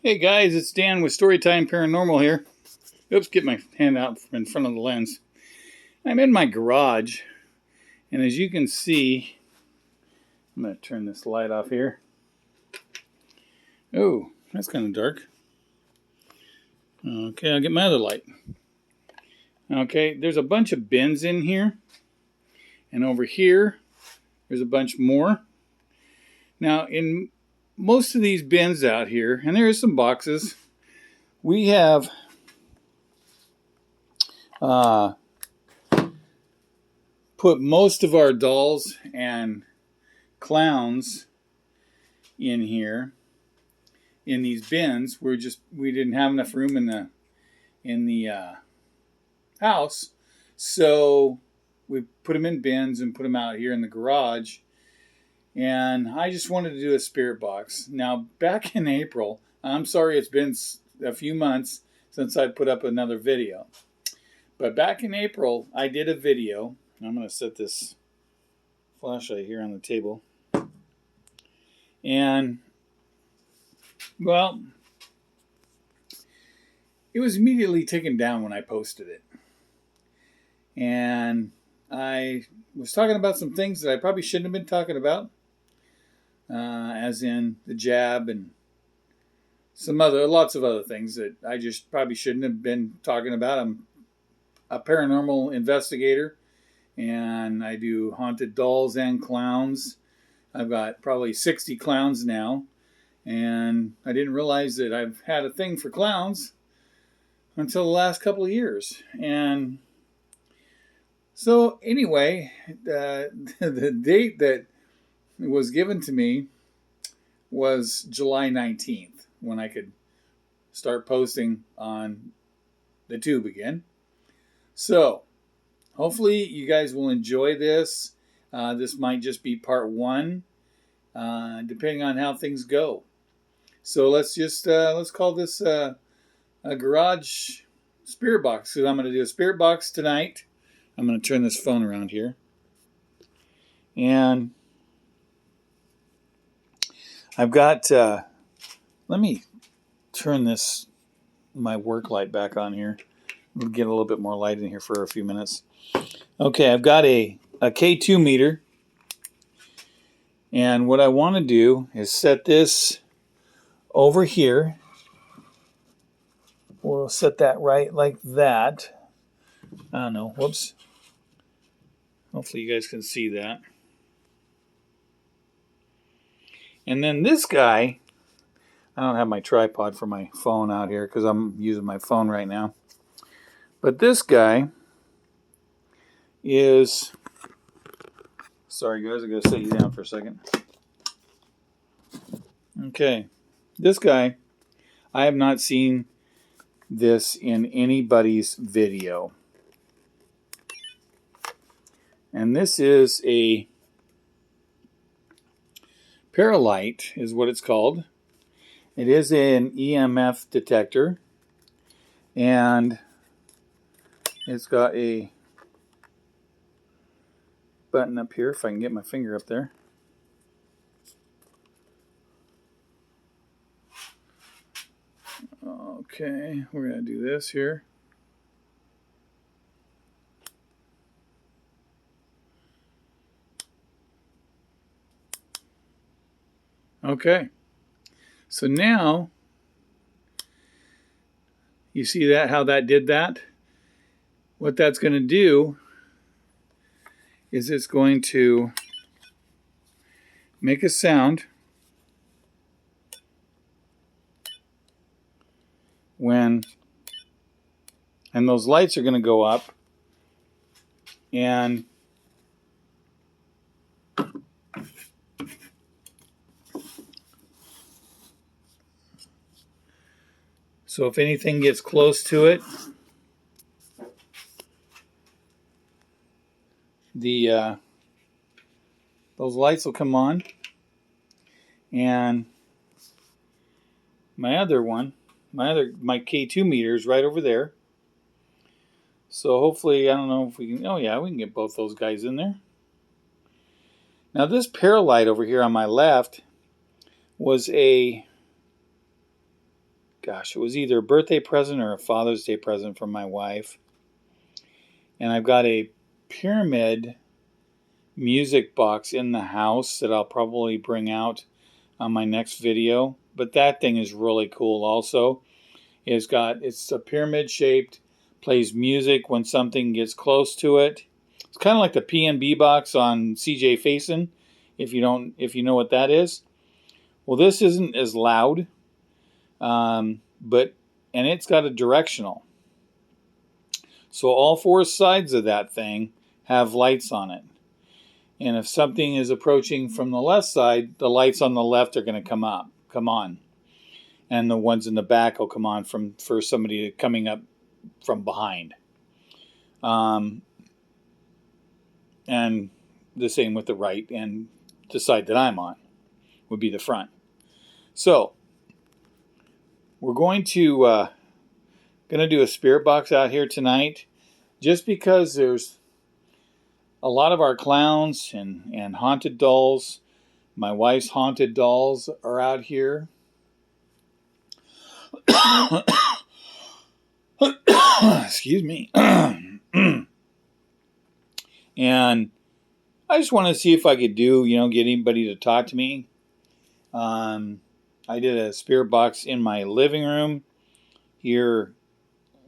Hey guys, it's Dan with Storytime Paranormal here. Oops, get my hand out from in front of the lens. I'm in my garage, and as you can see, I'm going to turn this light off here. Oh, that's kind of dark. Okay, I'll get my other light. Okay, there's a bunch of bins in here, and over here, there's a bunch more. Now, in most of these bins out here, and there is some boxes, we have put most of our dolls and clowns in here in these bins. We didn't have enough room in the house, so we put them in bins and put them out here in the garage. And I just wanted to do a spirit box. Now, back in April, I'm sorry it's been a few months since I put up another video, but back in April I did a video. I'm going to set this flashlight here on the table. And, well, it was immediately taken down when I posted it. And I was talking about some things that I probably shouldn't have been talking about, as in the jab and lots of other things that I just probably shouldn't have been talking about. I'm a paranormal investigator, and I do haunted dolls and clowns. I've got probably 60 clowns now, and I didn't realize that I've had a thing for clowns until the last couple of years. And so anyway, the date that was given to me was July 19th, when I could start posting on the tube again. So hopefully you guys will enjoy this. This might just be part one, depending on how things go. So let's call this a garage spirit box, because I'm going to do a spirit box tonight. I'm going to turn this phone around here, and I've got. Let me turn my work light back on here. We'll get a little bit more light in here for a few minutes. Okay, I've got a K2 meter, and what I want to do is set this over here. We'll set that right like that. I don't know. Whoops. Hopefully you guys can see that. And then this guy, I don't have my tripod for my phone out here because I'm using my phone right now. But this guy is, sorry guys, I gotta set you down for a second. Okay, this guy, I have not seen this in anybody's video. And this is a Paralight, is what it's called. It is an EMF detector, and it's got a button up here, if I can get my finger up there. Okay, we're going to do this here. Okay, so now you see that, how that did that? What that's going to do is it's going to make a sound and those lights are going to go up, and so if anything gets close to it, those lights will come on. And my K2 meter is right over there. So hopefully, I don't know if we can, oh yeah, we can get both those guys in there. Now this Paralight over here on my left was a gosh, it was either a birthday present or a Father's Day present from my wife. And I've got a pyramid music box in the house that I'll probably bring out on my next video. But that thing is really cool also. It's a pyramid shaped, plays music when something gets close to it. It's kind of like the PNB box on CJ Faison, if you know what that is. Well, this isn't as loud, and it's got a directional. So all four sides of that thing have lights on it. And if something is approaching from the left side, the lights on the left are going to come on. And the ones in the back will come on for somebody coming up from behind. And the same with the right, and the side that I'm on would be the front. So we're going to do a spirit box out here tonight, just because there's a lot of our clowns and haunted dolls. My wife's haunted dolls are out here. Excuse me. And I just want to see if I could get anybody to talk to me. I did a spirit box in my living room here,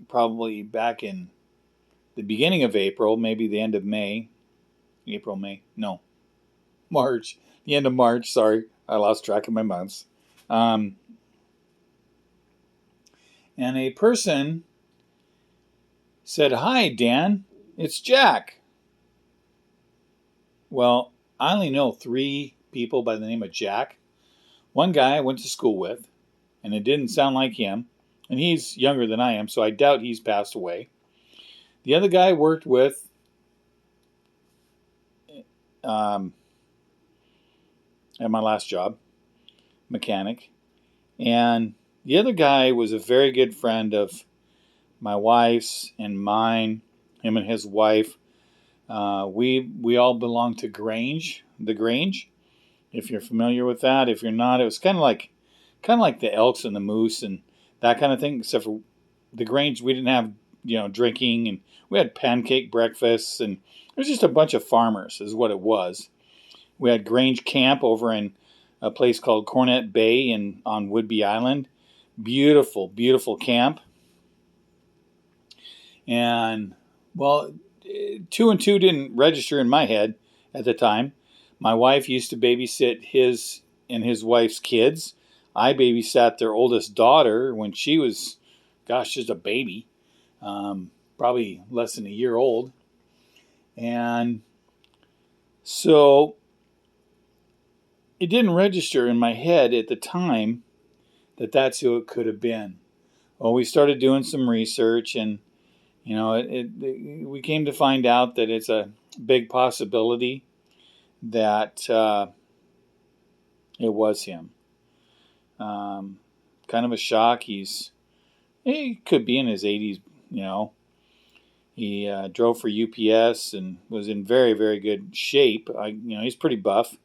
probably back in the beginning of April, maybe the end of May. March. The end of March, sorry. I lost track of my months. And a person said, "Hi, Dan, it's Jack." Well, I only know 3 people by the name of Jack. One guy I went to school with, and it didn't sound like him. And he's younger than I am, so I doubt he's passed away. The other guy I worked with at my last job, mechanic. And the other guy was a very good friend of my wife's and mine, him and his wife. We all belong to the Grange. If you're familiar with that, if you're not, it was kind of like the Elks and the Moose and that kind of thing. Except for the Grange, we didn't have drinking, and we had pancake breakfasts, and it was just a bunch of farmers, is what it was. We had Grange Camp over in a place called Cornet Bay on Whidbey Island. Beautiful, beautiful camp. And, well, 2 and 2 didn't register in my head at the time. My wife used to babysit his and his wife's kids. I babysat their oldest daughter when she was, just a baby, probably less than a year old. And so it didn't register in my head at the time that that's who it could have been. Well, we started doing some research, and we came to find out that it's a big possibility that it was him. Kind of a shock. He could be in his 80s, He drove for UPS and was in very, very good shape. He's pretty buff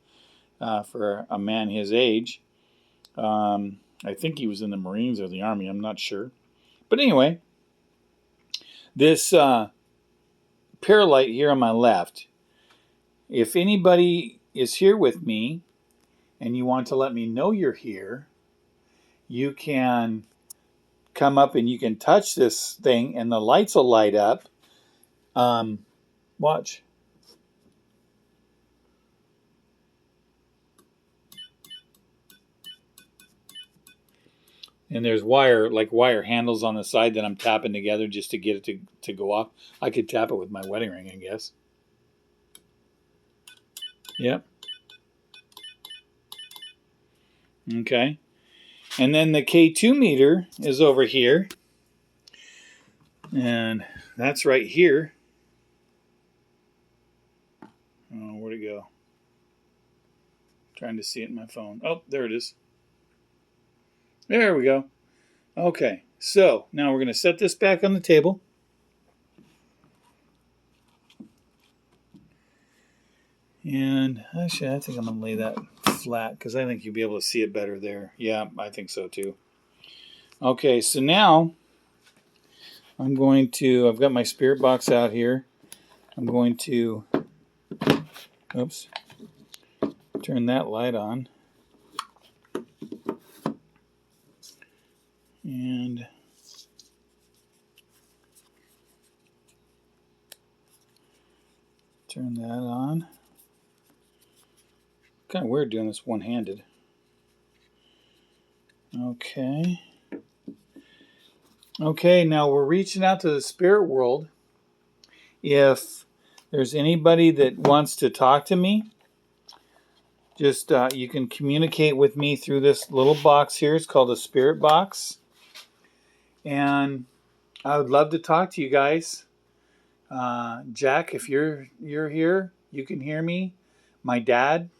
for a man his age. I think he was in the Marines or the Army. I'm not sure. But anyway, this paralight here on my left, if anybody is here with me and you want to let me know you're here, you can come up and you can touch this thing and the lights will light up. Watch. And there's wire handles on the side that I'm tapping together just to get it to go off. I could tap it with my wedding ring, I guess. Yep. Okay. And then the K2 meter is over here. And that's right here. Oh, where'd it go? Trying to see it in my phone. Oh, there it is. There we go. Okay, so now we're going to set this back on the table. And actually, I think I'm going to lay that flat because I think you'll be able to see it better there. Yeah, I think so too. Okay, so now I've got my spirit box out here. I'm going to, oops, turn that light on. And turn that on. Kind of weird doing this one-handed. Okay. Okay, now we're reaching out to the spirit world. If there's anybody that wants to talk to me, just you can communicate with me through this little box here. It's called a spirit box. And I would love to talk to you guys. Jack, if you're here, you can hear me. My dad,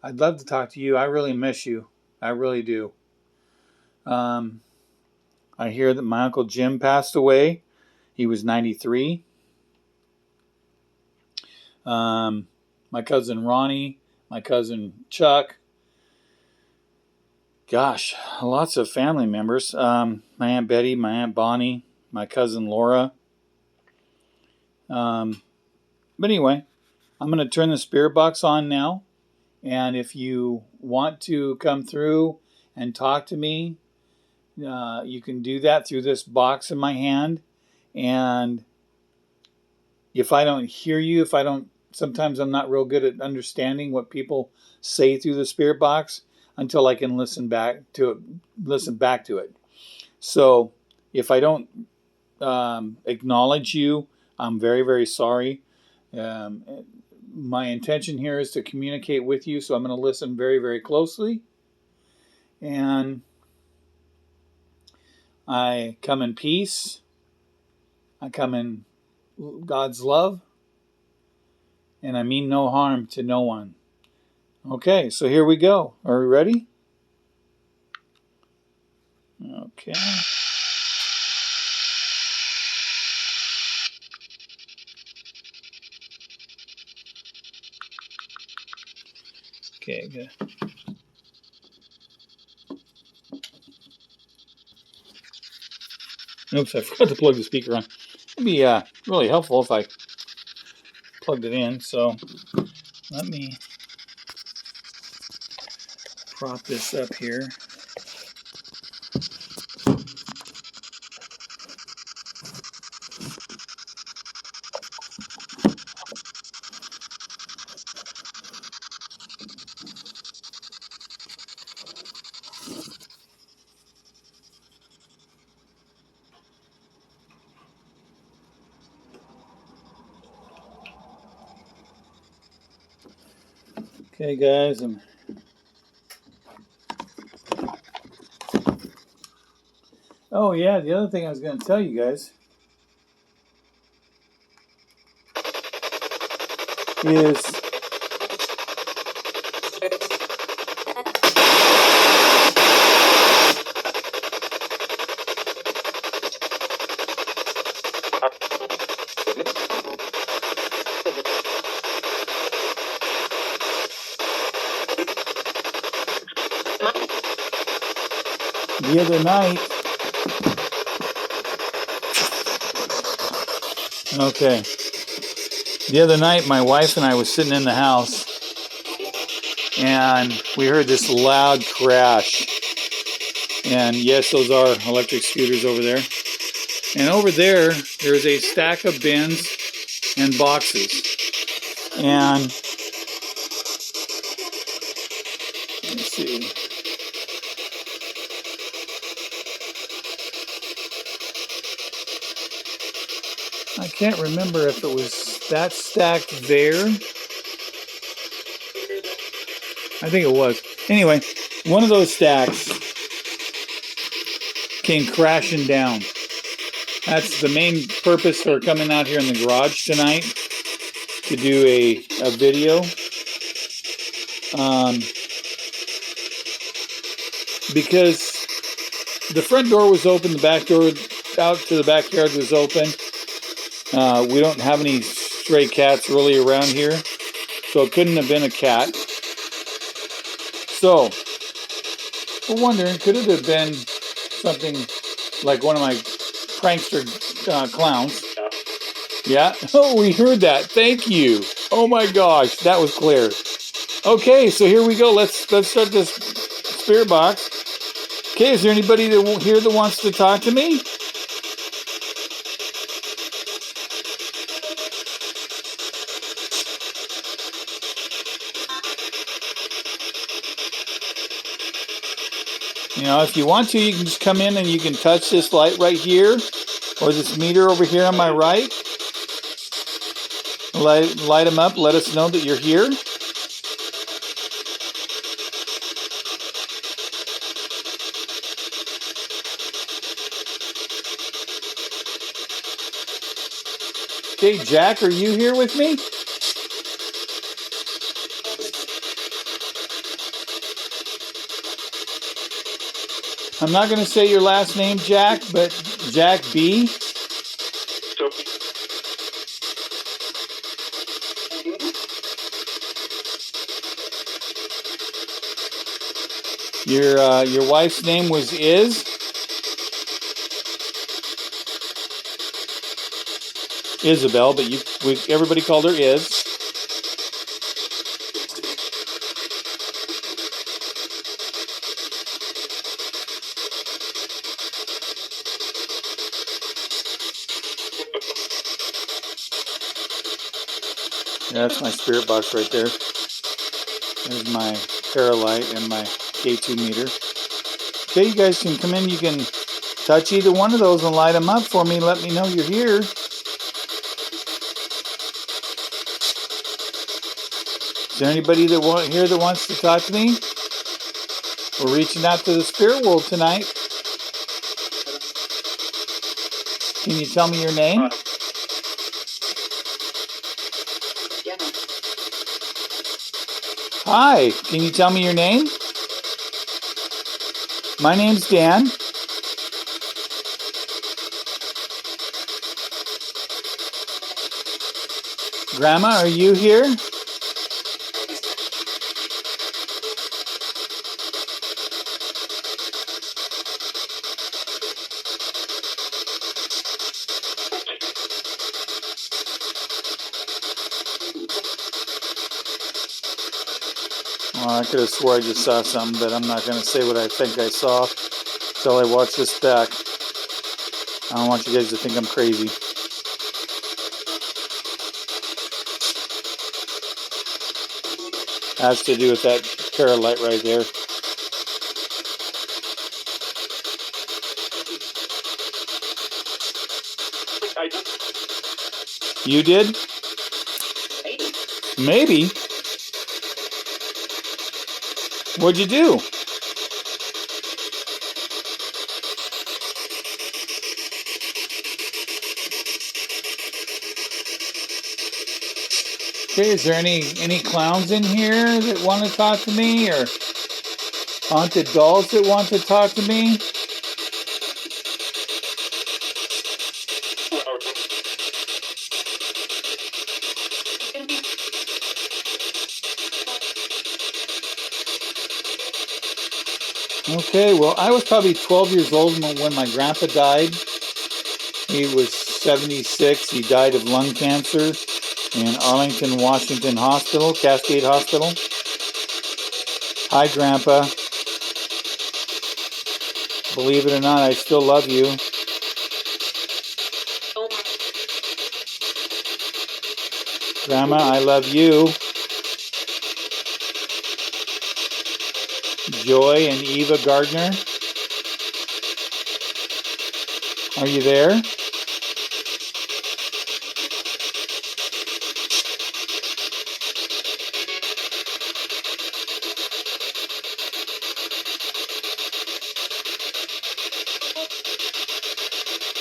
I'd love to talk to you. I really miss you. I really do. I hear that my Uncle Jim passed away. He was 93. My cousin Ronnie, my cousin Chuck. Gosh, lots of family members. My Aunt Betty, my Aunt Bonnie, my cousin Laura. But anyway, I'm going to turn the spirit box on now. And if you want to come through and talk to me, you can do that through this box in my hand. And if I don't hear you, sometimes I'm not real good at understanding what people say through the spirit box until I can listen back to it. So if I don't acknowledge you, I'm very, very sorry. My intention here is to communicate with you, so I'm going to listen very, very closely. And I come in peace. I come in God's love. And I mean no harm to no one. Okay, so here we go. Are we ready? Okay. Okay, good. Oops, I forgot to plug the speaker on. It'd be really helpful if I plugged it in. So let me prop this up here. Okay, guys. Oh, yeah, the other thing I was going to tell you guys is the other night. Okay. The other night, my wife and I was sitting in the house, and we heard this loud crash. And yes, those are electric scooters over there. And over there, there's a stack of bins and boxes. And let's see. I can't remember if it was that stacked there. I think it was. Anyway, one of those stacks came crashing down. That's the main purpose for coming out here in the garage tonight, to do a video. Because the front door was open, the back door out to the backyard was open. We don't have any stray cats really around here, so it couldn't have been a cat. So we're wondering, could it have been something like one of my prankster clowns. Yeah? Oh, we heard that. Thank you. Oh my gosh, that was clear. Okay, so here we go. Let's start this spirit box. Okay, is there anybody here that wants to talk to me? You know, if you want to, you can just come in and you can touch this light right here, or this meter over here on my right. Light them up. Let us know that you're here. Okay, Jack, are you here with me? I'm not going to say your last name, Jack, but Jack B. Your wife's name was Isabel, but everybody called her Iz. Yeah, that's my spirit box right there. There's my paralight and my K2 meter. Okay, you guys can come in. You can touch either one of those and light them up for me. Let me know you're here. Is there anybody here that wants to talk to me? We're reaching out to the spirit world tonight. Can you tell me your name? Hi, can you tell me your name? My name's Dan. Grandma, are you here? Well, I could have swore I just saw something, but I'm not going to say what I think I saw until I watch this back. I don't want you guys to think I'm crazy. Has to do with that paralight right there. You did? Maybe. What'd you do? Okay, is there any clowns in here that want to talk to me, or haunted dolls that want to talk to me? Okay, well, I was probably 12 years old when my grandpa died. He was 76. He died of lung cancer in Arlington, Washington Hospital, Cascade Hospital. Hi, Grandpa. Believe it or not, I still love you. Grandma, I love you. Joy and Eva Gardner. Are you there?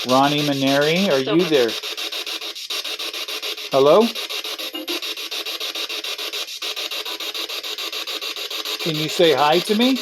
Ronnie Maneri, are you there? Hello? Can you say hi to me?